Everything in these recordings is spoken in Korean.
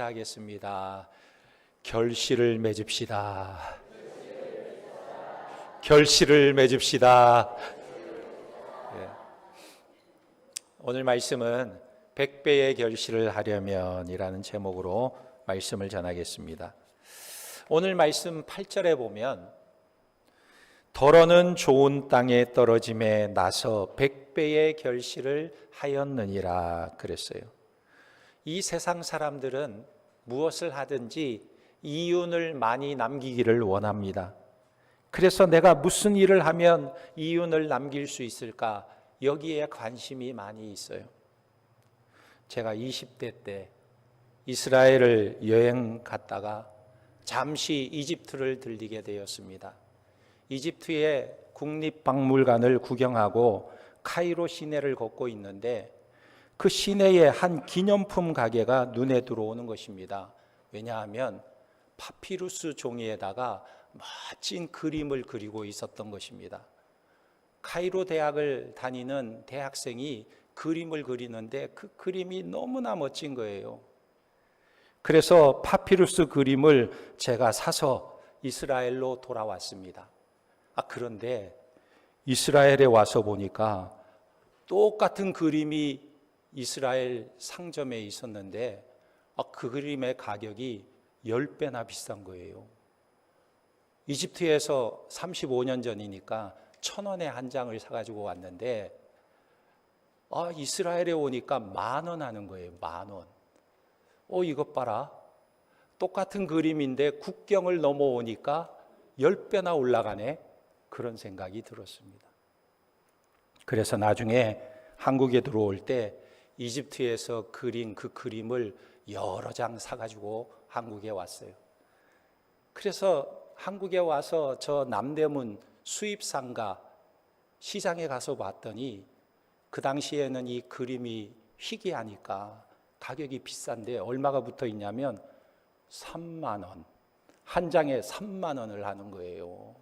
하겠습니다. 결실을 맺읍시다. 결실을 맺읍시다. 네. 오늘 말씀은 100배의 결실을 하려면이라는 제목으로 말씀을 전하겠습니다. 오늘 말씀 8절에 보면 더러는 좋은 땅에 떨어짐에 나서 100배의 결실을 하였느니라 그랬어요. 이 세상 사람들은 무엇을 하든지 이윤을 많이 남기기를 원합니다. 그래서 내가 무슨 일을 하면 이윤을 남길 수 있을까? 여기에 관심이 많이 있어요. 제가 20대 때 이스라엘을 여행 갔다가 잠시 이집트를 들리게 되었습니다. 이집트의 국립박물관을 구경하고 카이로 시내를 걷고 있는데 그 시내에 한 기념품 가게가 눈에 들어오는 것입니다. 왜냐하면 파피루스 종이에다가 멋진 그림을 그리고 있었던 것입니다. 카이로 대학을 다니는 대학생이 그림을 그리는데 그 그림이 너무나 멋진 거예요. 그래서 파피루스 그림을 제가 사서 이스라엘로 돌아왔습니다. 그런데 이스라엘에 와서 보니까 똑같은 그림이 이스라엘 상점에 있었는데 그 그림의 가격이 10배나 비싼 거예요. 이집트에서 35년 전이니까 1,000원에 한 장을 사가지고 왔는데 이스라엘에 오니까 10,000원 하는 거예요. 10,000원. 이것 봐라. 똑같은 그림인데 국경을 넘어오니까 10배나 올라가네. 그런 생각이 들었습니다. 그래서 나중에 한국에 들어올 때 이집트에서 그린 그 그림을 여러 장 사가지고 한국에 왔어요. 그래서 한국에 와서 저 남대문 수입상가 시장에 가서 봤더니 그 당시에는 이 그림이 희귀하니까 가격이 비싼데 얼마가 붙어 있냐면 3만 원. 한 장에 3만 원을 하는 거예요.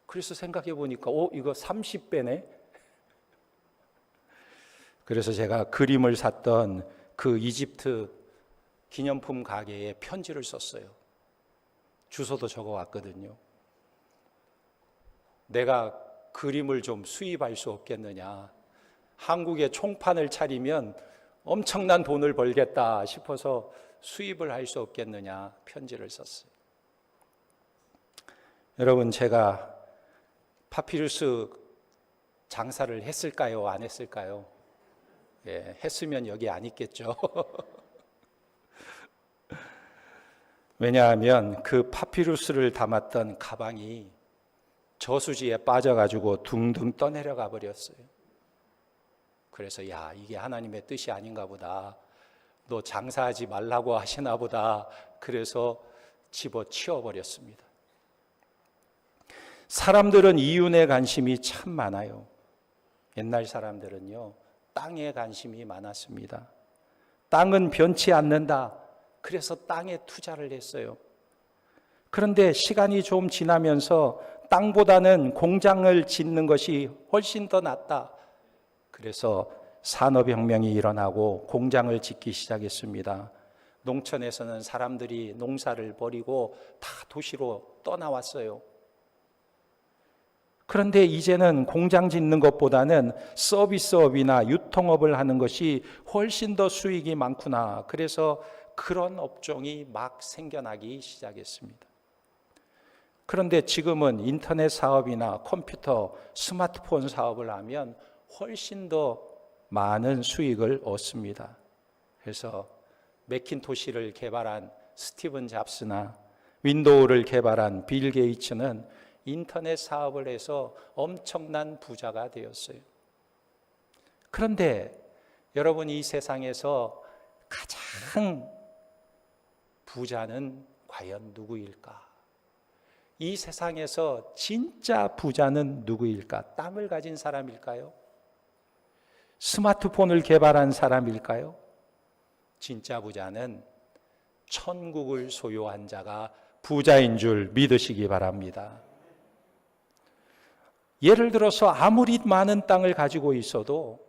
그래서 생각해 보니까 이거 30배네? 그래서 제가 그림을 샀던 그 이집트 기념품 가게에 편지를 썼어요. 주소도 적어왔거든요. 내가 그림을 좀 수입할 수 없겠느냐. 한국에 총판을 차리면 엄청난 돈을 벌겠다 싶어서 수입을 할 수 없겠느냐 편지를 썼어요. 여러분, 제가 파피루스 장사를 했을까요? 안 했을까요? 했으면 여기 안 있겠죠. 왜냐하면 그 파피루스를 담았던 가방이 저수지에 빠져가지고 둥둥 떠내려가 버렸어요. 그래서 이게 하나님의 뜻이 아닌가 보다. 너 장사하지 말라고 하시나 보다. 그래서 집어치워 버렸습니다. 사람들은 이윤에 관심이 참 많아요. 옛날 사람들은요, 땅에 관심이 많았습니다. 땅은 변치 않는다. 그래서 땅에 투자를 했어요. 그런데 시간이 좀 지나면서 땅보다는 공장을 짓는 것이 훨씬 더 낫다. 그래서 산업혁명이 일어나고 공장을 짓기 시작했습니다. 농촌에서는 사람들이 농사를 버리고 다 도시로 떠나왔어요. 그런데 이제는 공장 짓는 것보다는 서비스업이나 유통업을 하는 것이 훨씬 더 수익이 많구나. 그래서 그런 업종이 막 생겨나기 시작했습니다. 그런데 지금은 인터넷 사업이나 컴퓨터, 스마트폰 사업을 하면 훨씬 더 많은 수익을 얻습니다. 그래서 매킨토시를 개발한 스티븐 잡스나 윈도우를 개발한 빌 게이츠는 인터넷 사업을 해서 엄청난 부자가 되었어요. 그런데 여러분, 이 세상에서 가장 부자는 과연 누구일까? 이 세상에서 진짜 부자는 누구일까? 땅을 가진 사람일까요? 스마트폰을 개발한 사람일까요? 진짜 부자는 천국을 소유한 자가 부자인 줄 믿으시기 바랍니다. 예를 들어서 아무리 많은 땅을 가지고 있어도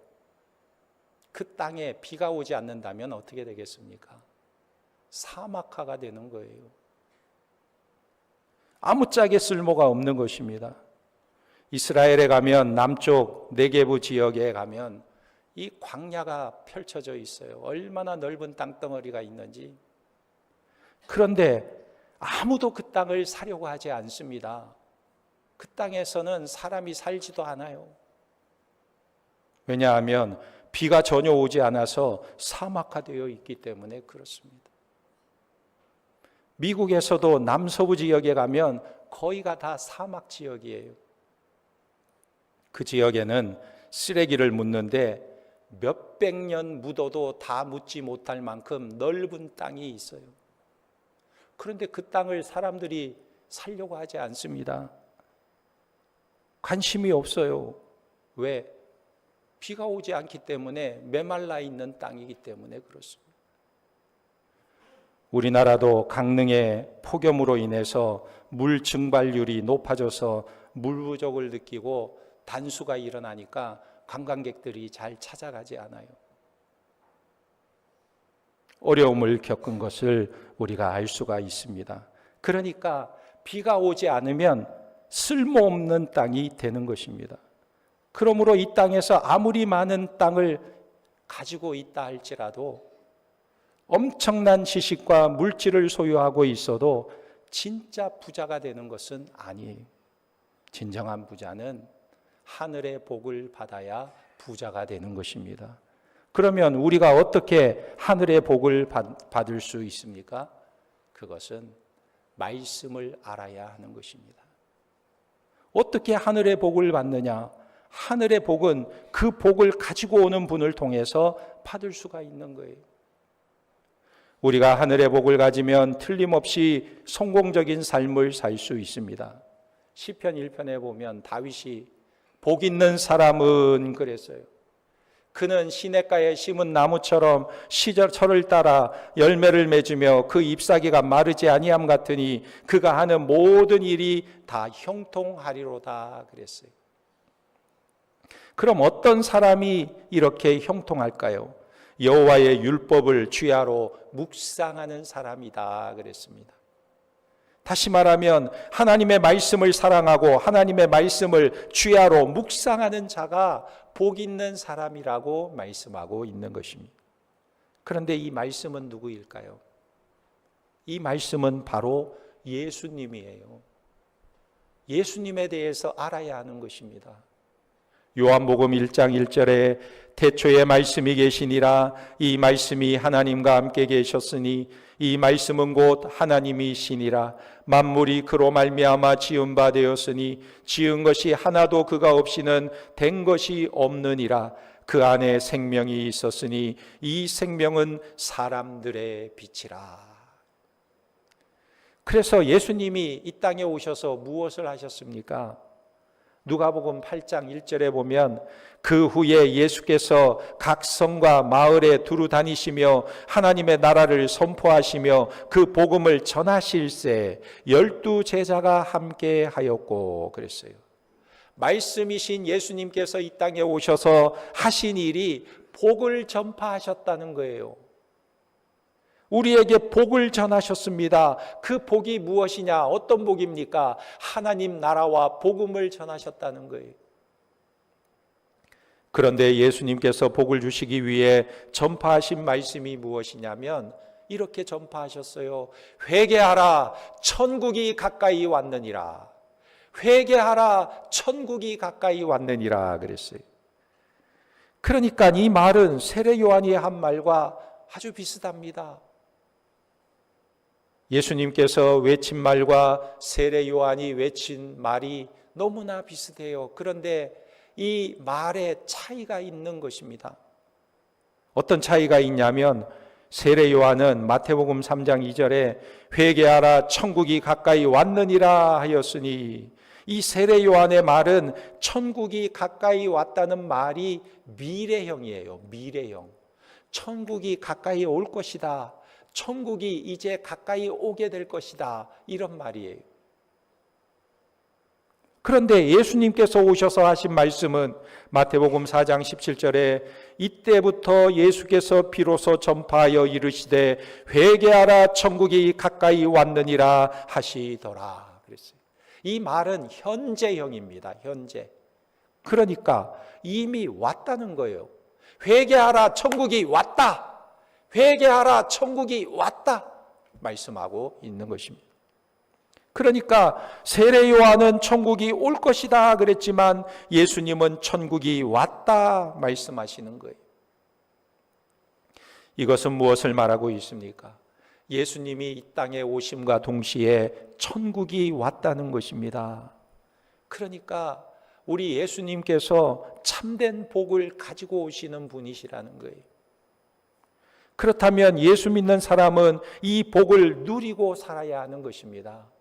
그 땅에 비가 오지 않는다면 어떻게 되겠습니까? 사막화가 되는 거예요. 아무짝에 쓸모가 없는 것입니다. 이스라엘에 가면, 남쪽 네게부 지역에 가면 이 광야가 펼쳐져 있어요. 얼마나 넓은 땅덩어리가 있는지. 그런데 아무도 그 땅을 사려고 하지 않습니다. 그 땅에서는 사람이 살지도 않아요. 왜냐하면 비가 전혀 오지 않아서 사막화되어 있기 때문에 그렇습니다. 미국에서도 남서부 지역에 가면 거의가 다 사막 지역이에요. 그 지역에는 쓰레기를 묻는데 몇백 년 묻어도 다 묻지 못할 만큼 넓은 땅이 있어요. 그런데 그 땅을 사람들이 살려고 하지 않습니다. 관심이 없어요. 왜? 비가 오지 않기 때문에 메말라 있는 땅이기 때문에 그렇습니다. 우리나라도 강릉의 폭염으로 인해서 물 증발률이 높아져서 물 부족을 느끼고 단수가 일어나니까 관광객들이 잘 찾아가지 않아요. 어려움을 겪은 것을 우리가 알 수가 있습니다. 그러니까 비가 오지 않으면 쓸모없는 땅이 되는 것입니다. 그러므로 이 땅에서 아무리 많은 땅을 가지고 있다 할지라도 엄청난 지식과 물질을 소유하고 있어도 진짜 부자가 되는 것은 아니에요. 진정한 부자는 하늘의 복을 받아야 부자가 되는 것입니다. 그러면 우리가 어떻게 하늘의 복을 받을 수 있습니까? 그것은 말씀을 알아야 하는 것입니다. 어떻게 하늘의 복을 받느냐? 하늘의 복은 그 복을 가지고 오는 분을 통해서 받을 수가 있는 거예요. 우리가 하늘의 복을 가지면 틀림없이 성공적인 삶을 살 수 있습니다. 시편 1편에 보면 다윗이 복 있는 사람은 그랬어요. 그는 시냇가에 심은 나무처럼 시절철을 따라 열매를 맺으며 그 잎사귀가 마르지 아니함 같으니 그가 하는 모든 일이 다 형통하리로다 그랬어요. 그럼 어떤 사람이 이렇게 형통할까요? 여호와의 율법을 주야로 묵상하는 사람이다 그랬습니다. 다시 말하면 하나님의 말씀을 사랑하고 하나님의 말씀을 주야로 묵상하는 자가 복 있는 사람이라고 말씀하고 있는 것입니다. 그런데 이 말씀은 누구일까요? 이 말씀은 바로 예수님이에요. 예수님에 대해서 알아야 하는 것입니다. 요한복음 1장 1절에 태초에 말씀이 계시니라 이 말씀이 하나님과 함께 계셨으니 이 말씀은 곧 하나님이시니라 만물이 그로 말미암아 지은 바 되었으니 지은 것이 하나도 그가 없이는 된 것이 없느니라 그 안에 생명이 있었으니 이 생명은 사람들의 빛이라. 그래서 예수님이 이 땅에 오셔서 무엇을 하셨습니까? 누가복음 8장 1절에 보면 그 후에 예수께서 각 성과 마을에 두루 다니시며 하나님의 나라를 선포하시며 그 복음을 전하실새 12 제자가 함께 하였고 그랬어요. 말씀이신 예수님께서 이 땅에 오셔서 하신 일이 복을 전파하셨다는 거예요. 우리에게 복을 전하셨습니다. 그 복이 무엇이냐? 어떤 복입니까? 하나님 나라와 복음을 전하셨다는 거예요. 그런데 예수님께서 복을 주시기 위해 전파하신 말씀이 무엇이냐면 이렇게 전파하셨어요. 회개하라, 천국이 가까이 왔느니라. 회개하라, 천국이 가까이 왔느니라 그랬어요. 그러니까 이 말은 세례 요한이 한 말과 아주 비슷합니다. 예수님께서 외친 말과 세례 요한이 외친 말이 너무나 비슷해요. 그런데 이 말에 차이가 있는 것입니다. 어떤 차이가 있냐면 세례 요한은 마태복음 3장 2절에 회개하라 천국이 가까이 왔느니라 하였으니 이 세례 요한의 말은 천국이 가까이 왔다는 말이 미래형이에요. 미래형. 천국이 가까이 올 것이다. 천국이 이제 가까이 오게 될 것이다. 이런 말이에요. 그런데 예수님께서 오셔서 하신 말씀은 마태복음 4장 17절에 이때부터 예수께서 비로소 전파하여 이르시되 회개하라 천국이 가까이 왔느니라 하시더라 그랬어요. 이 말은 현재형입니다. 현재. 그러니까 이미 왔다는 거예요. 회개하라 천국이 왔다. 회개하라 천국이 왔다 말씀하고 있는 것입니다. 그러니까 세례 요한은 천국이 올 것이다 그랬지만 예수님은 천국이 왔다 말씀하시는 거예요. 이것은 무엇을 말하고 있습니까? 예수님이 이 땅에 오심과 동시에 천국이 왔다는 것입니다. 그러니까 우리 예수님께서 참된 복을 가지고 오시는 분이시라는 거예요. 그렇다면 예수 믿는 사람은 이 복을 누리고 살아야 하는 것입니다.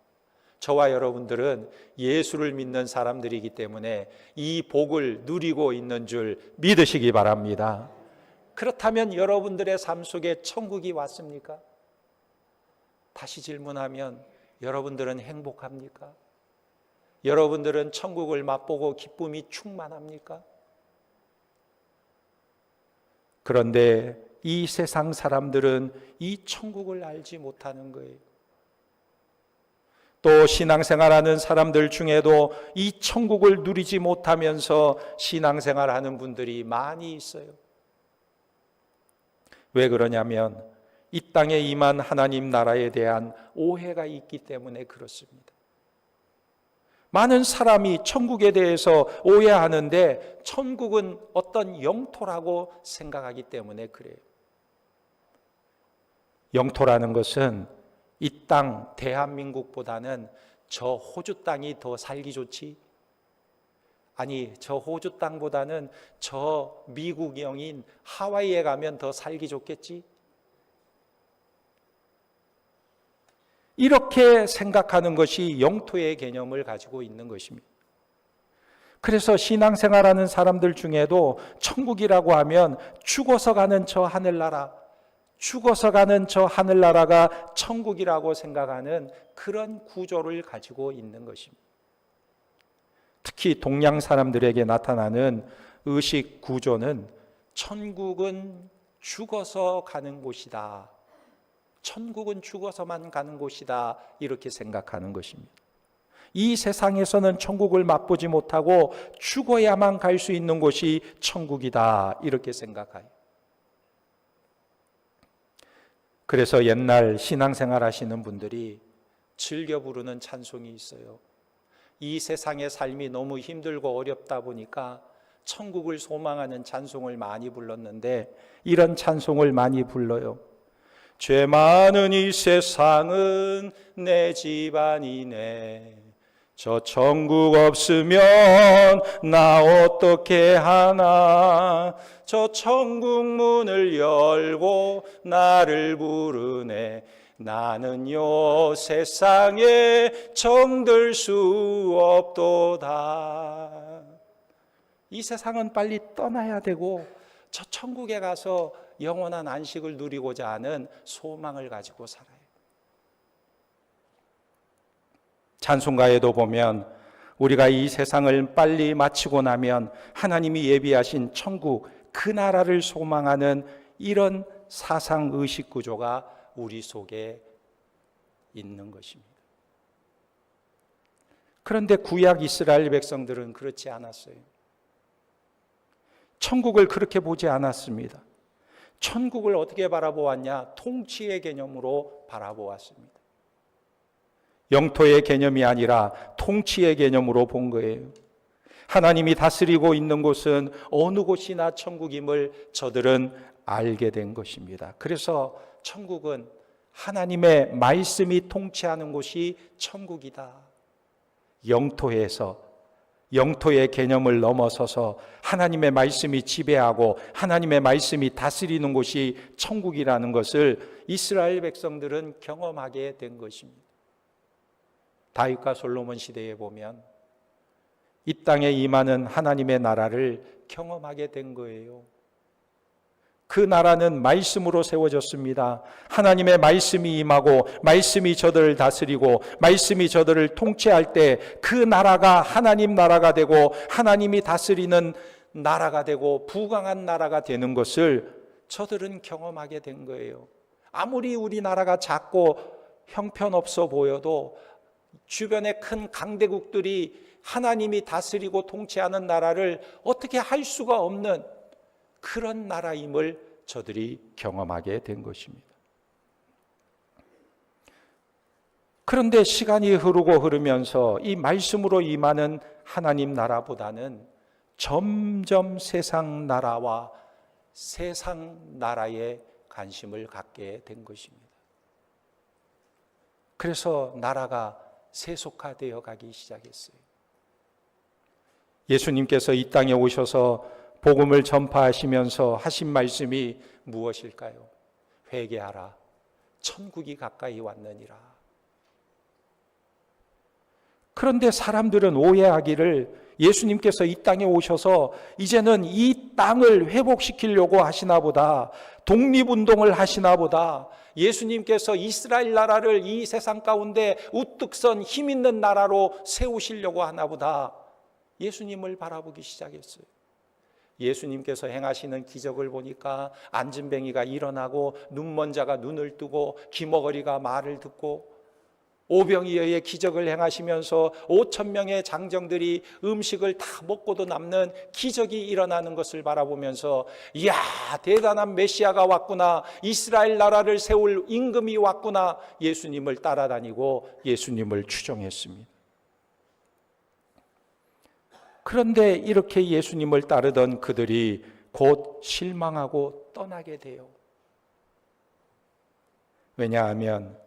저와 여러분들은 예수를 믿는 사람들이기 때문에 이 복을 누리고 있는 줄 믿으시기 바랍니다. 그렇다면 여러분들의 삶 속에 천국이 왔습니까? 다시 질문하면 여러분들은 행복합니까? 여러분들은 천국을 맛보고 기쁨이 충만합니까? 그런데 이 세상 사람들은 이 천국을 알지 못하는 거예요. 또 신앙생활하는 사람들 중에도 이 천국을 누리지 못하면서 신앙생활하는 분들이 많이 있어요. 왜 그러냐면 이 땅에 임한 하나님 나라에 대한 오해가 있기 때문에 그렇습니다. 많은 사람이 천국에 대해서 오해하는데 천국은 어떤 영토라고 생각하기 때문에 그래요. 영토라는 것은 이 땅 대한민국보다는 저 호주 땅이 더 살기 좋지? 아니, 저 호주 땅보다는 저 미국령인 하와이에 가면 더 살기 좋겠지? 이렇게 생각하는 것이 영토의 개념을 가지고 있는 것입니다. 그래서 신앙생활하는 사람들 중에도 천국이라고 하면 죽어서 가는 저 하늘나라, 죽어서 가는 저 하늘나라가 천국이라고 생각하는 그런 구조를 가지고 있는 것입니다. 특히 동양 사람들에게 나타나는 의식 구조는 천국은 죽어서 가는 곳이다. 천국은 죽어서만 가는 곳이다. 이렇게 생각하는 것입니다. 이 세상에서는 천국을 맛보지 못하고 죽어야만 갈 수 있는 곳이 천국이다. 이렇게 생각해요. 그래서 옛날 신앙생활 하시는 분들이 즐겨 부르는 찬송이 있어요. 이 세상의 삶이 너무 힘들고 어렵다 보니까 천국을 소망하는 찬송을 많이 불렀는데 이런 찬송을 많이 불러요. 죄 많은 이 세상은 내 집안이네. 저 천국 없으면 나 어떻게 하나. 저 천국 문을 열고 나를 부르네. 나는요 세상에 정들 수 없도다. 이 세상은 빨리 떠나야 되고 저 천국에 가서 영원한 안식을 누리고자 하는 소망을 가지고 살아요. 찬송가에도 보면 우리가 이 세상을 빨리 마치고 나면 하나님이 예비하신 천국, 그 나라를 소망하는 이런 사상의식 구조가 우리 속에 있는 것입니다. 그런데 구약 이스라엘 백성들은 그렇지 않았어요. 천국을 그렇게 보지 않았습니다. 천국을 어떻게 바라보았냐? 통치의 개념으로 바라보았습니다. 영토의 개념이 아니라 통치의 개념으로 본 거예요. 하나님이 다스리고 있는 곳은 어느 곳이나 천국임을 저들은 알게 된 것입니다. 그래서 천국은 하나님의 말씀이 통치하는 곳이 천국이다. 영토의 개념을 넘어서서 하나님의 말씀이 지배하고 하나님의 말씀이 다스리는 곳이 천국이라는 것을 이스라엘 백성들은 경험하게 된 것입니다. 다윗과 솔로몬 시대에 보면 이 땅에 임하는 하나님의 나라를 경험하게 된 거예요. 그 나라는 말씀으로 세워졌습니다. 하나님의 말씀이 임하고 말씀이 저들을 다스리고 말씀이 저들을 통치할 때 그 나라가 하나님 나라가 되고 하나님이 다스리는 나라가 되고 부강한 나라가 되는 것을 저들은 경험하게 된 거예요. 아무리 우리나라가 작고 형편없어 보여도 주변에 큰 강대국들이 하나님이 다스리고 통치하는 나라를 어떻게 할 수가 없는 그런 나라임을 저들이 경험하게 된 것입니다. 그런데 시간이 흐르고 흐르면서 이 말씀으로 임하는 하나님 나라보다는 점점 세상 나라와 세상 나라에 관심을 갖게 된 것입니다. 그래서 나라가 세속화되어 가기 시작했어요. 예수님께서 이 땅에 오셔서 복음을 전파하시면서 하신 말씀이 무엇일까요? 회개하라. 천국이 가까이 왔느니라. 그런데 사람들은 오해하기를 예수님께서 이 땅에 오셔서 이제는 이 땅을 회복시키려고 하시나 보다, 독립운동을 하시나 보다, 예수님께서 이스라엘 나라를 이 세상 가운데 우뚝 선 힘 있는 나라로 세우시려고 하나 보다, 예수님을 바라보기 시작했어요. 예수님께서 행하시는 기적을 보니까 안진뱅이가 일어나고 눈먼 자가 눈을 뜨고 귀머거리가 말을 듣고 오병이어의 기적을 행하시면서 5천 명의 장정들이 음식을 다 먹고도 남는 기적이 일어나는 것을 바라보면서 이야, 대단한 메시아가 왔구나, 이스라엘 나라를 세울 임금이 왔구나, 예수님을 따라다니고 예수님을 추종했습니다. 그런데 이렇게 예수님을 따르던 그들이 곧 실망하고 떠나게 돼요. 왜냐하면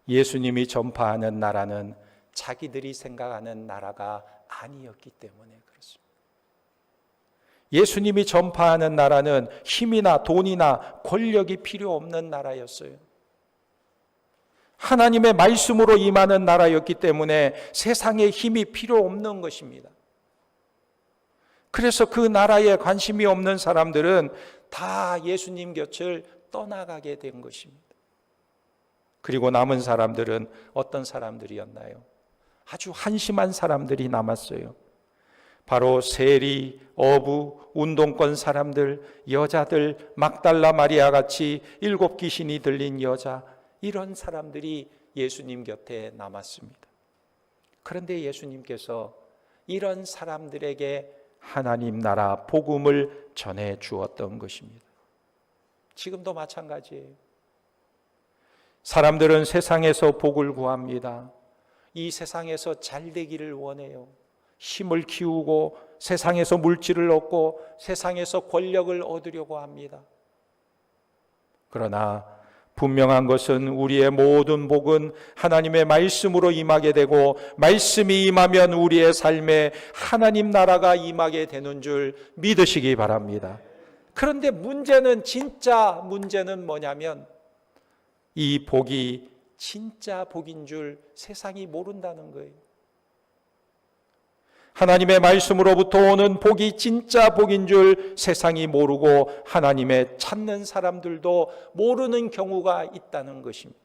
예수님이 전파하는 나라는 자기들이 생각하는 나라가 아니었기 때문에 그렇습니다. 예수님이 전파하는 나라는 힘이나 돈이나 권력이 필요 없는 나라였어요. 하나님의 말씀으로 임하는 나라였기 때문에 세상에 힘이 필요 없는 것입니다. 그래서 그 나라에 관심이 없는 사람들은 다 예수님 곁을 떠나가게 된 것입니다. 그리고 남은 사람들은 어떤 사람들이었나요? 아주 한심한 사람들이 남았어요. 바로 세리, 어부, 운동권 사람들, 여자들, 막달라 마리아 같이 7 귀신이 들린 여자, 이런 사람들이 예수님 곁에 남았습니다. 그런데 예수님께서 이런 사람들에게 하나님 나라 복음을 전해 주었던 것입니다. 지금도 마찬가지예요. 사람들은 세상에서 복을 구합니다. 이 세상에서 잘 되기를 원해요. 힘을 키우고 세상에서 물질을 얻고 세상에서 권력을 얻으려고 합니다. 그러나 분명한 것은 우리의 모든 복은 하나님의 말씀으로 임하게 되고 말씀이 임하면 우리의 삶에 하나님 나라가 임하게 되는 줄 믿으시기 바랍니다. 그런데 진짜 문제는 뭐냐면 이 복이 진짜 복인 줄 세상이 모른다는 거예요. 하나님의 말씀으로부터 오는 복이 진짜 복인 줄 세상이 모르고 하나님의 찾는 사람들도 모르는 경우가 있다는 것입니다.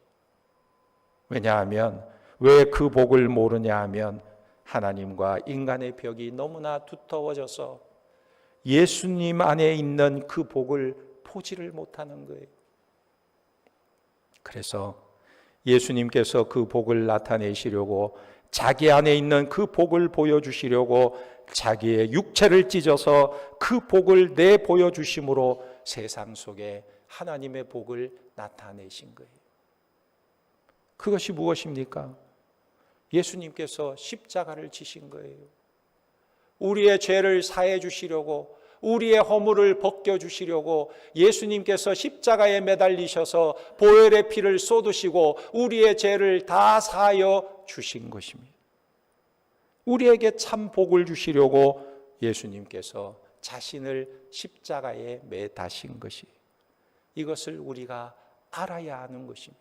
왜냐하면 왜 그 복을 모르냐 하면 하나님과 인간의 벽이 너무나 두터워져서 예수님 안에 있는 그 복을 보지를 못하는 거예요. 그래서 예수님께서 그 복을 나타내시려고 자기 안에 있는 그 복을 보여주시려고 자기의 육체를 찢어서 그 복을 내보여주심으로 세상 속에 하나님의 복을 나타내신 거예요. 그것이 무엇입니까? 예수님께서 십자가를 지신 거예요. 우리의 죄를 사해 주시려고, 우리의 허물을 벗겨주시려고 예수님께서 십자가에 매달리셔서 보혈의 피를 쏟으시고 우리의 죄를 다 사하여 주신 것입니다. 우리에게 참 복을 주시려고 예수님께서 자신을 십자가에 매다신 것이, 이것을 우리가 알아야 하는 것입니다.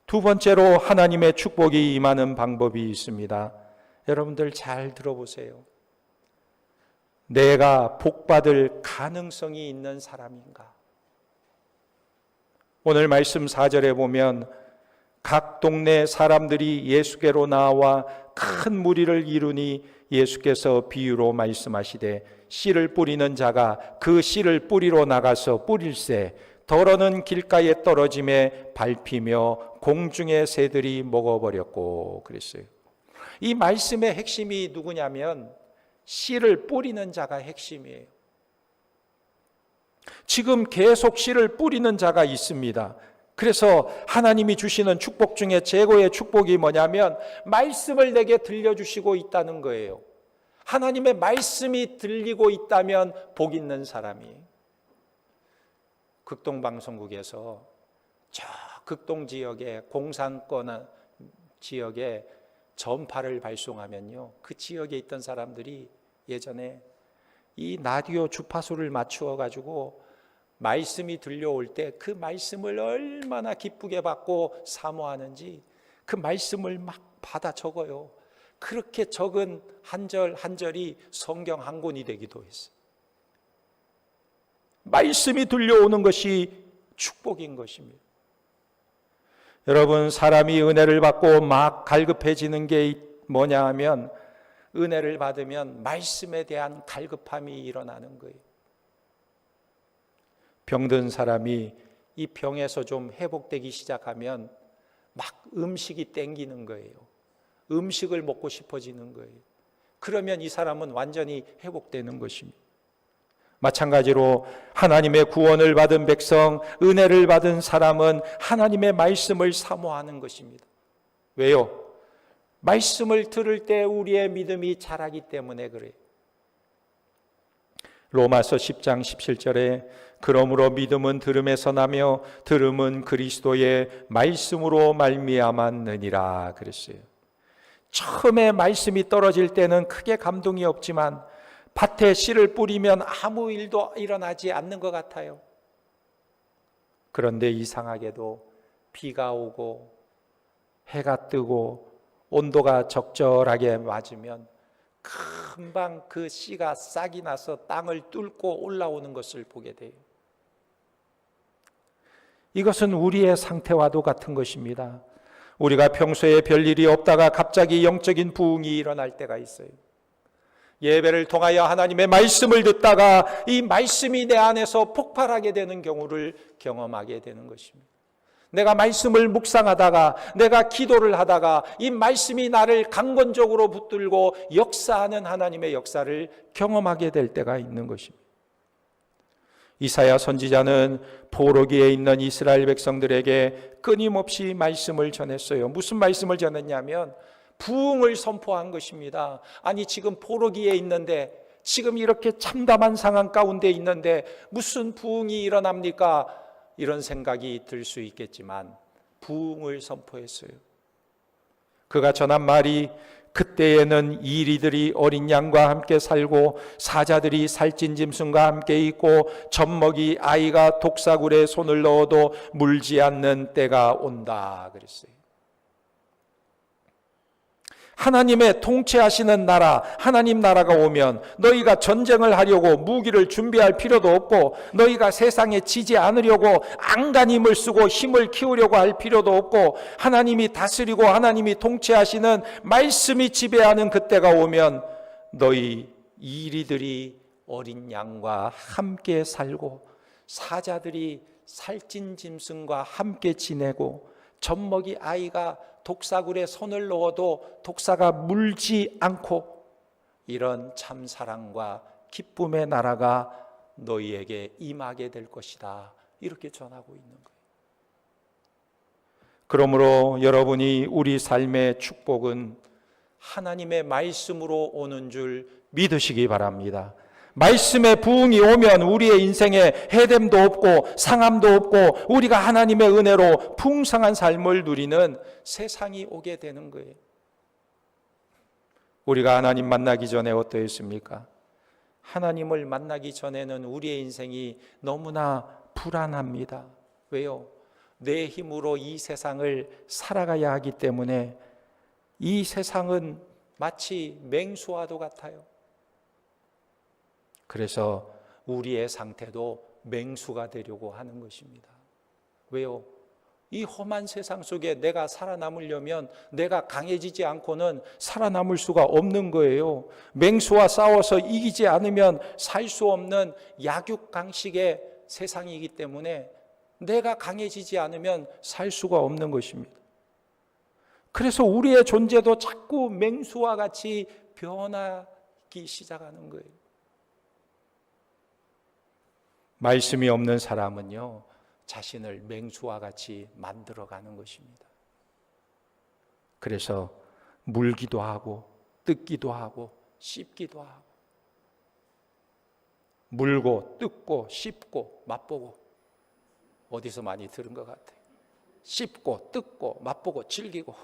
두 번째로 하나님의 축복이 임하는 방법이 있습니다. 여러분들 잘 들어보세요. 내가 복받을 가능성이 있는 사람인가? 오늘 말씀 4절에 보면 각 동네 사람들이 예수께로 나와 큰 무리를 이루니 예수께서 비유로 말씀하시되 씨를 뿌리는 자가 그 씨를 뿌리러 나가서 뿌릴새 더러는 길가에 떨어짐에 밟히며 공중의 새들이 먹어버렸고 그랬어요. 이 말씀의 핵심이 누구냐면 씨를 뿌리는 자가 핵심이에요. 지금 계속 씨를 뿌리는 자가 있습니다. 그래서 하나님이 주시는 축복 중에 최고의 축복이 뭐냐면 말씀을 내게 들려주시고 있다는 거예요. 하나님의 말씀이 들리고 있다면 복 있는 사람이. 극동방송국에서 저 극동 지역의 공산권 지역에 전파를 발송하면요, 그 지역에 있던 사람들이 예전에 이 라디오 주파수를 맞추어 가지고 말씀이 들려올 때 그 말씀을 얼마나 기쁘게 받고 사모하는지 그 말씀을 막 받아 적어요. 그렇게 적은 한 절 한 절이 성경 한 권이 되기도 했어요. 말씀이 들려오는 것이 축복인 것입니다. 여러분, 사람이 은혜를 받고 막 갈급해지는 게 뭐냐 하면 은혜를 받으면 말씀에 대한 갈급함이 일어나는 거예요. 병든 사람이 이 병에서 좀 회복되기 시작하면 막 음식이 땡기는 거예요. 음식을 먹고 싶어지는 거예요. 그러면 이 사람은 완전히 회복되는 것입니다. 마찬가지로 하나님의 구원을 받은 백성, 은혜를 받은 사람은 하나님의 말씀을 사모하는 것입니다. 왜요? 말씀을 들을 때 우리의 믿음이 자라기 때문에 그래요. 로마서 10장 17절에 그러므로 믿음은 들음에서 나며 들음은 그리스도의 말씀으로 말미암았느니라 그랬어요. 처음에 말씀이 떨어질 때는 크게 감동이 없지만 밭에 씨를 뿌리면 아무 일도 일어나지 않는 것 같아요. 그런데 이상하게도 비가 오고 해가 뜨고 온도가 적절하게 맞으면 금방 그 씨가 싹이 나서 땅을 뚫고 올라오는 것을 보게 돼요. 이것은 우리의 상태와도 같은 것입니다. 우리가 평소에 별일이 없다가 갑자기 영적인 부흥이 일어날 때가 있어요. 예배를 통하여 하나님의 말씀을 듣다가 이 말씀이 내 안에서 폭발하게 되는 경우를 경험하게 되는 것입니다. 내가 말씀을 묵상하다가 내가 기도를 하다가 이 말씀이 나를 강건적으로 붙들고 역사하는 하나님의 역사를 경험하게 될 때가 있는 것입니다. 이사야 선지자는 포로기에 있는 이스라엘 백성들에게 끊임없이 말씀을 전했어요. 무슨 말씀을 전했냐면 부흥을 선포한 것입니다. 아니 지금 포로기에 있는데 지금 이렇게 참담한 상황 가운데 있는데 무슨 부흥이 일어납니까? 이런 생각이 들 수 있겠지만 부흥을 선포했어요. 그가 전한 말이 그때에는 이리들이 어린 양과 함께 살고 사자들이 살찐 짐승과 함께 있고 젖먹이 아이가 독사굴에 손을 넣어도 물지 않는 때가 온다 그랬어요. 하나님의 통치하시는 나라, 하나님 나라가 오면 너희가 전쟁을 하려고 무기를 준비할 필요도 없고 너희가 세상에 지지 않으려고 안간힘을 쓰고 힘을 키우려고 할 필요도 없고 하나님이 다스리고 하나님이 통치하시는 말씀이 지배하는 그때가 오면 너희 이리들이 어린 양과 함께 살고 사자들이 살찐 짐승과 함께 지내고 젖먹이 아이가 독사굴에 손을 넣어도 독사가 물지 않고 이런 참 사랑과 기쁨의 나라가 너희에게 임하게 될 것이다. 이렇게 전하고 있는 거예요. 그러므로 여러분이 우리 삶의 축복은 하나님의 말씀으로 오는 줄 믿으시기 바랍니다. 말씀의 부흥이 오면 우리의 인생에 해됨도 없고 상함도 없고 우리가 하나님의 은혜로 풍성한 삶을 누리는 세상이 오게 되는 거예요. 우리가 하나님 만나기 전에 어떠했습니까? 하나님을 만나기 전에는 우리의 인생이 너무나 불안합니다. 왜요? 내 힘으로 이 세상을 살아가야 하기 때문에 이 세상은 마치 맹수와도 같아요. 그래서 우리의 상태도 맹수가 되려고 하는 것입니다. 왜요? 이 험한 세상 속에 내가 살아남으려면 내가 강해지지 않고는 살아남을 수가 없는 거예요. 맹수와 싸워서 이기지 않으면 살 수 없는 약육강식의 세상이기 때문에 내가 강해지지 않으면 살 수가 없는 것입니다. 그래서 우리의 존재도 자꾸 맹수와 같이 변하기 시작하는 거예요. 말씀이 없는 사람은요, 자신을 맹수와 같이 만들어가는 것입니다. 그래서 물기도 하고 뜯기도 하고 씹기도 하고, 물고 뜯고 씹고 맛보고, 어디서 많이 들은 것 같아요. 씹고 뜯고 맛보고 즐기고.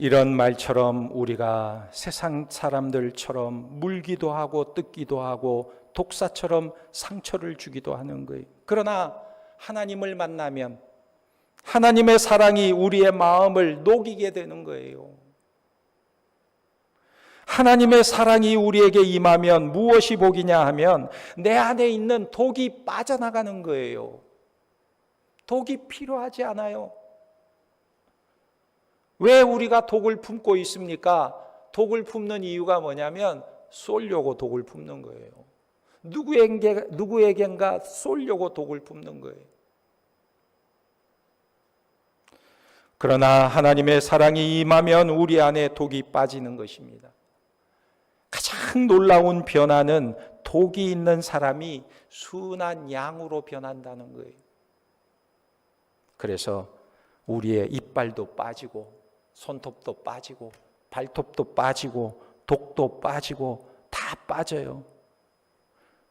이런 말처럼 우리가 세상 사람들처럼 물기도 하고 뜯기도 하고 독사처럼 상처를 주기도 하는 거예요. 그러나 하나님을 만나면 하나님의 사랑이 우리의 마음을 녹이게 되는 거예요. 하나님의 사랑이 우리에게 임하면 무엇이 복이냐 하면 내 안에 있는 독이 빠져나가는 거예요. 독이 필요하지 않아요. 왜 우리가 독을 품고 있습니까? 독을 품는 이유가 뭐냐면 쏠려고 독을 품는 거예요. 누구에겐가 쏠려고 독을 품는 거예요. 그러나 하나님의 사랑이 임하면 우리 안에 독이 빠지는 것입니다. 가장 놀라운 변화는 독이 있는 사람이 순한 양으로 변한다는 거예요. 그래서 우리의 이빨도 빠지고 손톱도 빠지고 발톱도 빠지고 독도 빠지고 다 빠져요.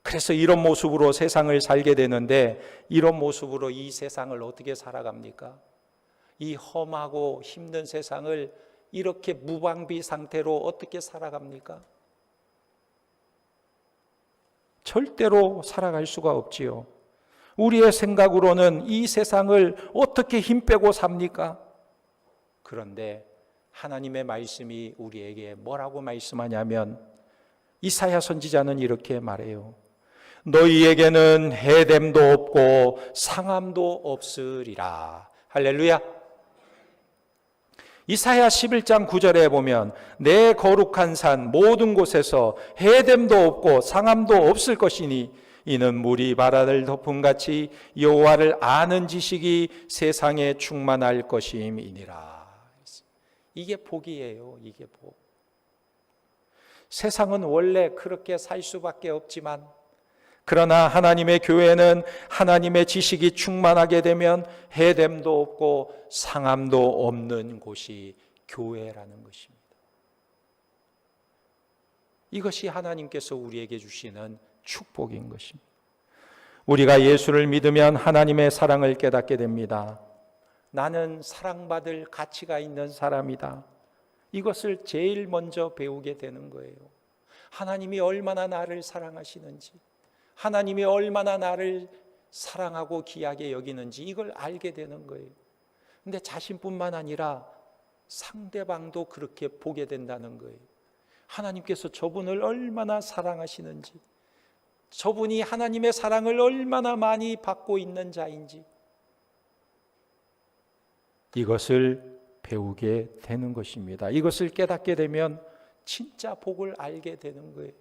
그래서 이런 모습으로 세상을 살게 되는데, 이런 모습으로 이 세상을 어떻게 살아갑니까? 이 험하고 힘든 세상을 이렇게 무방비 상태로 어떻게 살아갑니까? 절대로 살아갈 수가 없지요. 우리의 생각으로는 이 세상을 어떻게 힘 빼고 삽니까? 그런데 하나님의 말씀이 우리에게 뭐라고 말씀하냐면, 이사야 선지자는 이렇게 말해요. 너희에게는 해됨도 없고 상함도 없으리라. 할렐루야. 이사야 11장 9절에 보면 내 거룩한 산 모든 곳에서 해됨도 없고 상함도 없을 것이니 이는 물이 바다를 덮음같이 여호와를 아는 지식이 세상에 충만할 것임이니라. 이게 복이에요. 이게 복. 세상은 원래 그렇게 살 수밖에 없지만, 그러나 하나님의 교회는 하나님의 지식이 충만하게 되면 해됨도 없고 상함도 없는 곳이 교회라는 것입니다. 이것이 하나님께서 우리에게 주시는 축복인 것입니다. 우리가 예수를 믿으면 하나님의 사랑을 깨닫게 됩니다. 나는 사랑받을 가치가 있는 사람이다. 이것을 제일 먼저 배우게 되는 거예요. 하나님이 얼마나 나를 사랑하시는지, 하나님이 얼마나 나를 사랑하고 귀하게 여기는지 이걸 알게 되는 거예요. 근데 자신뿐만 아니라 상대방도 그렇게 보게 된다는 거예요. 하나님께서 저분을 얼마나 사랑하시는지, 저분이 하나님의 사랑을 얼마나 많이 받고 있는 자인지, 이것을 배우게 되는 것입니다. 이것을 깨닫게 되면 진짜 복을 알게 되는 거예요.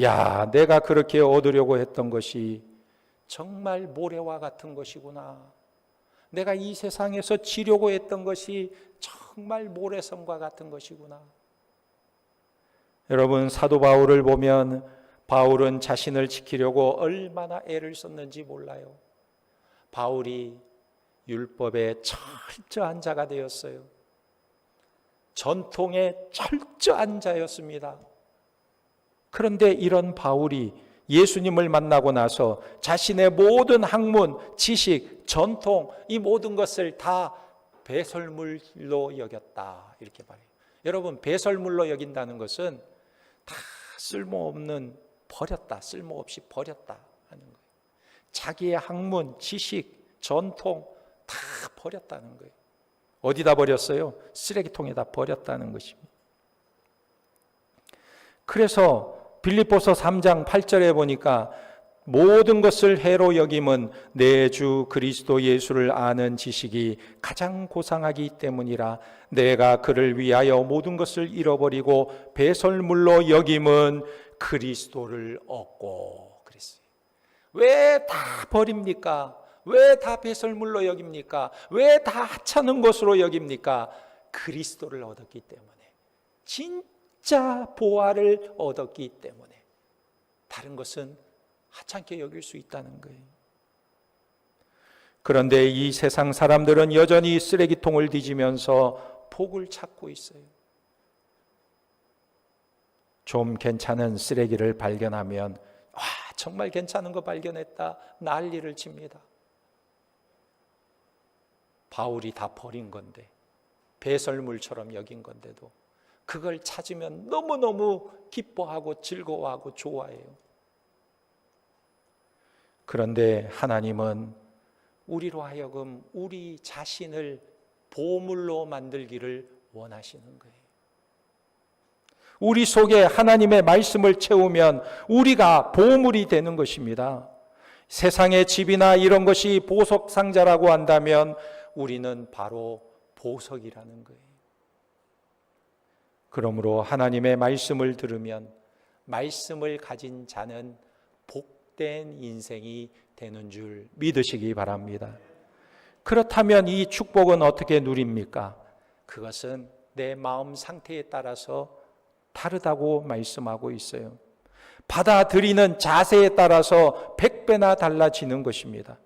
야, 내가 그렇게 얻으려고 했던 것이 정말 모래와 같은 것이구나. 내가 이 세상에서 지려고 했던 것이 정말 모래성과 같은 것이구나. 여러분, 사도 바울을 보면 바울은 자신을 지키려고 얼마나 애를 썼는지 몰라요. 바울이 율법의 철저한 자가 되었어요. 전통의 철저한 자였습니다. 그런데 이런 바울이 예수님을 만나고 나서 자신의 모든 학문, 지식, 전통, 이 모든 것을 다 배설물로 여겼다, 이렇게 말해요. 여러분, 배설물로 여긴다는 것은 다 쓸모없는, 버렸다, 쓸모없이 버렸다 하는 거예요. 자기의 학문, 지식, 전통 다 버렸다는 거예요. 어디다 버렸어요? 쓰레기통에다 버렸다는 것입니다. 그래서 빌립보서 3장 8절에 보니까 모든 것을 해로 여김은 내 주 그리스도 예수를 아는 지식이 가장 고상하기 때문이라. 내가 그를 위하여 모든 것을 잃어버리고 배설물로 여김은 그리스도를 얻고. 그랬어요. 왜 다 버립니까? 왜 다 배설물로 여깁니까? 왜 다 하찮은 것으로 여깁니까? 그리스도를 얻었기 때문에, 진짜 보화를 얻었기 때문에. 다른 것은 하찮게 여길 수 있다는 거예요. 그런데 이 세상 사람들은 여전히 쓰레기통을 뒤지면서 복을 찾고 있어요. 좀 괜찮은 쓰레기를 발견하면 와, 정말 괜찮은 거 발견했다, 난리를 칩니다. 바울이 다 버린 건데, 배설물처럼 여긴 건데도 그걸 찾으면 너무너무 기뻐하고 즐거워하고 좋아해요. 그런데 하나님은 우리로 하여금 우리 자신을 보물로 만들기를 원하시는 거예요. 우리 속에 하나님의 말씀을 채우면 우리가 보물이 되는 것입니다. 세상의 집이나 이런 것이 보석 상자라고 한다면 우리는 바로 보석이라는 거예요. 그러므로 하나님의 말씀을 들으면 말씀을 가진 자는 복된 인생이 되는 줄 믿으시기 바랍니다. 그렇다면 이 축복은 어떻게 누립니까? 그것은 내 마음 상태에 따라서 다르다고 말씀하고 있어요. 받아들이는 자세에 따라서 100배나 달라지는 것입니다.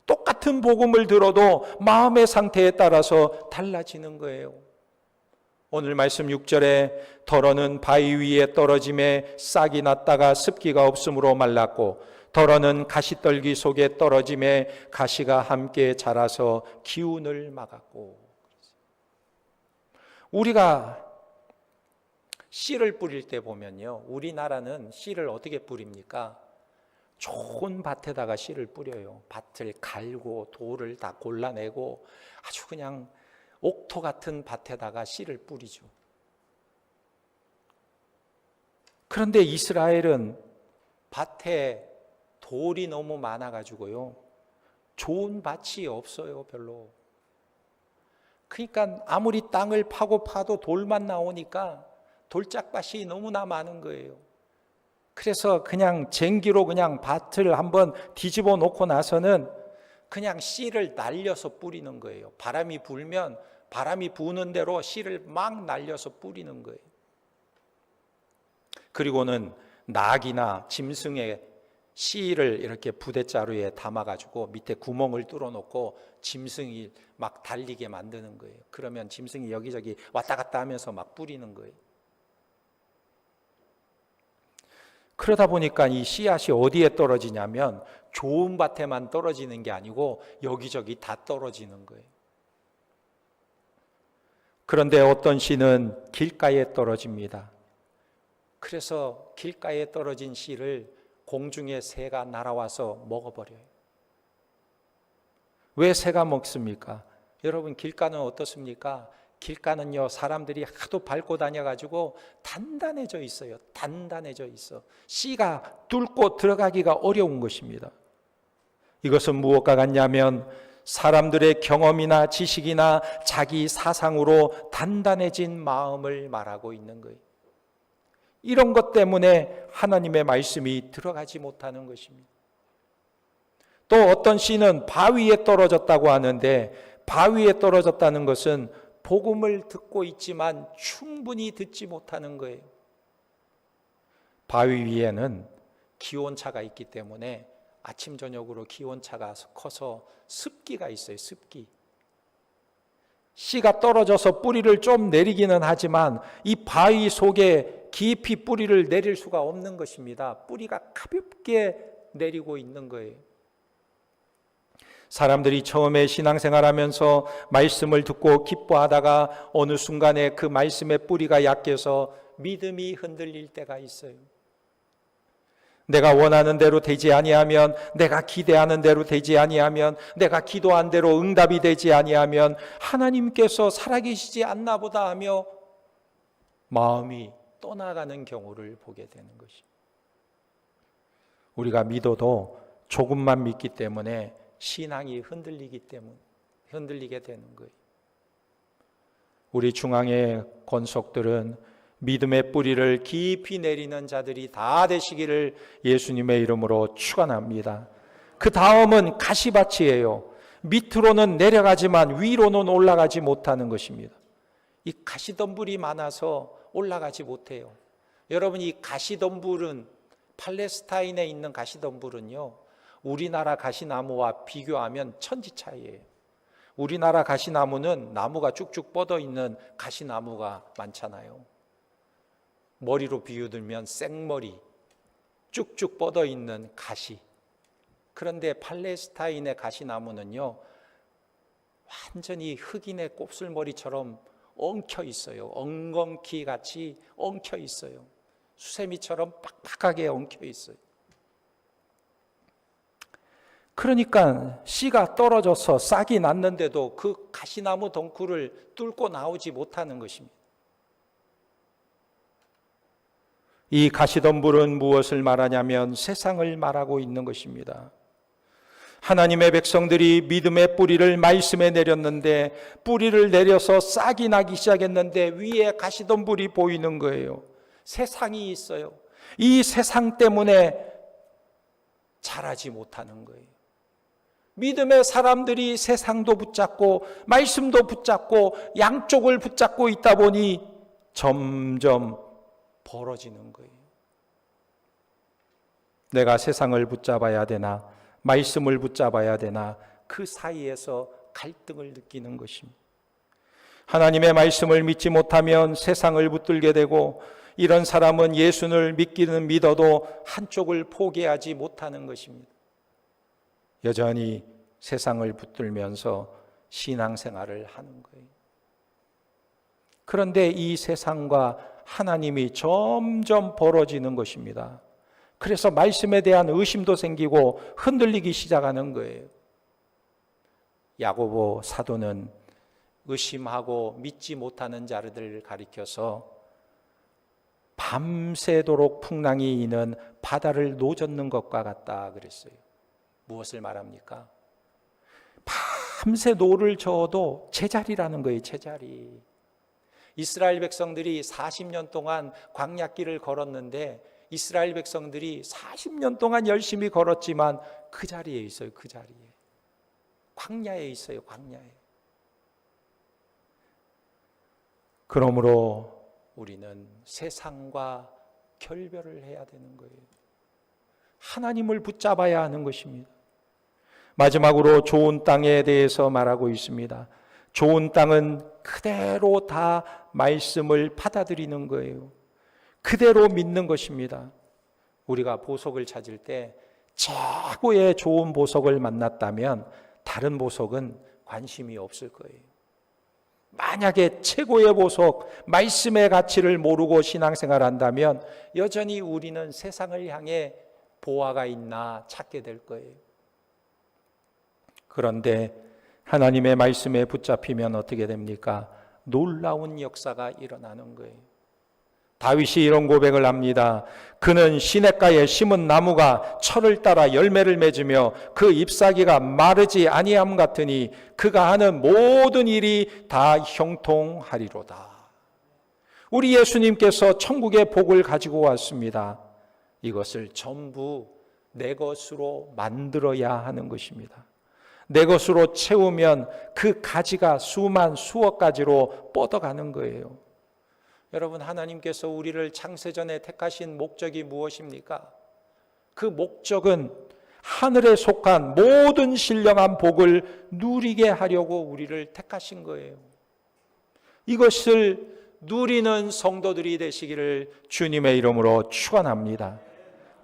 똑같은 복음을 들어도 마음의 상태에 따라서 달라지는 거예요. 오늘 말씀 6절에 덜어는 바위 위에 떨어짐에 싹이 났다가 습기가 없으므로 말랐고 덜어는 가시떨기 속에 떨어짐에 가시가 함께 자라서 기운을 막았고. 우리가 씨를 뿌릴 때 보면요, 우리나라는 씨를 어떻게 뿌립니까? 좋은 밭에다가 씨를 뿌려요. 밭을 갈고 돌을 다 골라내고 아주 그냥 옥토 같은 밭에다가 씨를 뿌리죠. 그런데 이스라엘은 밭에 돌이 너무 많아가지고요, 좋은 밭이 없어요, 별로. 그러니까 아무리 땅을 파도 돌만 나오니까 돌짝밭이 너무나 많은 거예요. 그래서 그냥 쟁기로 그냥 밭을 한번 뒤집어 놓고 나서는 그냥 씨를 날려서 뿌리는 거예요. 바람이 불면 바람이 부는 대로 씨를 막 날려서 뿌리는 거예요. 그리고는 낙이나 짐승의 씨를 이렇게 부대자루에 담아가지고 밑에 구멍을 뚫어놓고 짐승이 막 달리게 만드는 거예요. 그러면 짐승이 여기저기 왔다 갔다 하면서 막 뿌리는 거예요. 그러다 보니까 이 씨앗이 어디에 떨어지냐면 좋은 밭에만 떨어지는 게 아니고 여기저기 다 떨어지는 거예요. 그런데 어떤 씨는 길가에 떨어집니다. 그래서 길가에 떨어진 씨를 공중에 새가 날아와서 먹어버려요. 왜 새가 먹습니까? 여러분, 길가는 어떻습니까? 길가는요, 사람들이 하도 밟고 다녀가지고 단단해져 있어요. 단단해져 있어. 씨가 뚫고 들어가기가 어려운 것입니다. 이것은 무엇과 같냐면 사람들의 경험이나 지식이나 자기 사상으로 단단해진 마음을 말하고 있는 거예요. 이런 것 때문에 하나님의 말씀이 들어가지 못하는 것입니다. 또 어떤 씨는 바위에 떨어졌다고 하는데, 바위에 떨어졌다는 것은 복음을 듣고 있지만 충분히 듣지 못하는 거예요. 바위 위에는 기온차가 있기 때문에 아침 저녁으로 기온차가 커서 습기가 있어요. 습기. 씨가 떨어져서 뿌리를 좀 내리기는 하지만 이 바위 속에 깊이 뿌리를 내릴 수가 없는 것입니다. 뿌리가 가볍게 내리고 있는 거예요. 사람들이 처음에 신앙생활하면서 말씀을 듣고 기뻐하다가 어느 순간에 그 말씀의 뿌리가 약해서 믿음이 흔들릴 때가 있어요. 내가 원하는 대로 되지 아니하면, 내가 기대하는 대로 되지 아니하면, 내가 기도한 대로 응답이 되지 아니하면 하나님께서 살아계시지 않나 보다 하며 마음이 떠나가는 경우를 보게 되는 것입니다. 우리가 믿어도 조금만 믿기 때문에 신앙이 흔들리게 되는 거예요. 우리 중앙의 권속들은 믿음의 뿌리를 깊이 내리는 자들이 다 되시기를 예수님의 이름으로 축원합니다. 그 다음은 가시밭이에요. 밑으로는 내려가지만 위로는 올라가지 못하는 것입니다. 이 가시덤불이 많아서 올라가지 못해요. 여러분, 이 가시덤불은, 팔레스타인에 있는 가시덤불은요, 우리나라 가시나무와 비교하면 천지 차이예요. 우리나라 가시나무는 나무가 쭉쭉 뻗어 있는 가시나무가 많잖아요. 머리로 비유들면 생머리, 쭉쭉 뻗어 있는 가시. 그런데 팔레스타인의 가시나무는요, 완전히 흑인의 곱슬머리처럼 엉켜 있어요. 엉겅퀴 같이 엉켜 있어요. 수세미처럼 빡빡하게 엉켜 있어요. 그러니까 씨가 떨어져서 싹이 났는데도 그 가시나무 덩쿨을 뚫고 나오지 못하는 것입니다. 이 가시덤불은 무엇을 말하냐면 세상을 말하고 있는 것입니다. 하나님의 백성들이 믿음의 뿌리를 말씀에 내렸는데, 뿌리를 내려서 싹이 나기 시작했는데 위에 가시덤불이 보이는 거예요. 세상이 있어요. 이 세상 때문에 자라지 못하는 거예요. 믿음의 사람들이 세상도 붙잡고 말씀도 붙잡고 양쪽을 붙잡고 있다 보니 점점 벌어지는 거예요. 내가 세상을 붙잡아야 되나, 말씀을 붙잡아야 되나, 그 사이에서 갈등을 느끼는 것입니다. 하나님의 말씀을 믿지 못하면 세상을 붙들게 되고, 이런 사람은 예수를 믿기는 믿어도 한쪽을 포기하지 못하는 것입니다. 여전히 세상을 붙들면서 신앙생활을 하는 거예요. 그런데 이 세상과 하나님이 점점 벌어지는 것입니다. 그래서 말씀에 대한 의심도 생기고 흔들리기 시작하는 거예요. 야고보 사도는 의심하고 믿지 못하는 자들을 가리켜서 밤새도록 풍랑이 이는 바다를 노젓는 것과 같다 그랬어요. 무엇을 말합니까? 밤새 노를 저어도 제자리라는 거예요. 제자리. 이스라엘 백성들이 40년 동안 광야길을 걸었는데, 이스라엘 백성들이 40년 동안 열심히 걸었지만 그 자리에 있어요. 그 자리에. 광야에 있어요. 광야에. 그러므로 우리는 세상과 결별을 해야 되는 거예요. 하나님을 붙잡아야 하는 것입니다. 마지막으로 좋은 땅에 대해서 말하고 있습니다. 좋은 땅은 그대로 다 말씀을 받아들이는 거예요. 그대로 믿는 것입니다. 우리가 보석을 찾을 때 최고의 좋은 보석을 만났다면 다른 보석은 관심이 없을 거예요. 만약에 최고의 보석, 말씀의 가치를 모르고 신앙생활한다면 여전히 우리는 세상을 향해 보화가 있나 찾게 될 거예요. 그런데 하나님의 말씀에 붙잡히면 어떻게 됩니까? 놀라운 역사가 일어나는 거예요. 다윗이 이런 고백을 합니다. 그는 시냇가에 심은 나무가 철을 따라 열매를 맺으며 그 잎사귀가 마르지 아니함 같으니 그가 하는 모든 일이 다 형통하리로다. 우리 예수님께서 천국의 복을 가지고 왔습니다. 이것을 전부 내 것으로 만들어야 하는 것입니다. 내 것으로 채우면 그 가지가 수억 가지로 뻗어가는 거예요. 여러분, 하나님께서 우리를 창세전에 택하신 목적이 무엇입니까? 그 목적은 하늘에 속한 모든 신령한 복을 누리게 하려고 우리를 택하신 거예요. 이것을 누리는 성도들이 되시기를 주님의 이름으로 축원합니다.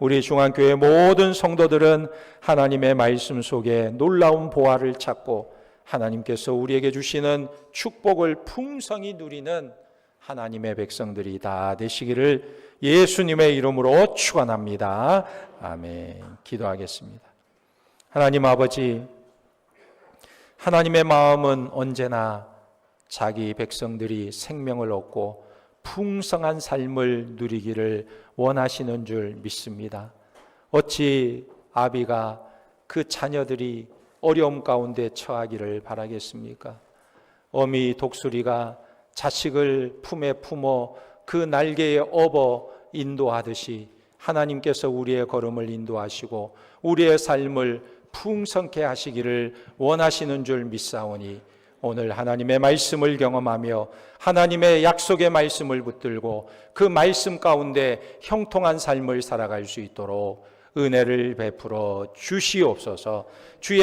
우리 중앙교회 모든 성도들은 하나님의 말씀 속에 놀라운 보화를 찾고 하나님께서 우리에게 주시는 축복을 풍성히 누리는 하나님의 백성들이 다 되시기를 예수님의 이름으로 축원합니다. 아멘. 기도하겠습니다. 하나님 아버지, 하나님의 마음은 언제나 자기 백성들이 생명을 얻고 풍성한 삶을 누리기를 원하시는 줄 믿습니다. 어찌 아비가 그 자녀들이 어려움 가운데 처하기를 바라겠습니까? 어미 독수리가 자식을 품에 품어 그 날개에 업어 인도하듯이 하나님께서 우리의 걸음을 인도하시고 우리의 삶을 풍성케 하시기를 원하시는 줄 믿사오니 오늘 하나님의 말씀을 경험하며 하나님의 약속의 말씀을 붙들고 그 말씀 가운데 형통한 삶을 살아갈 수 있도록 은혜를 베풀어 주시옵소서. 주의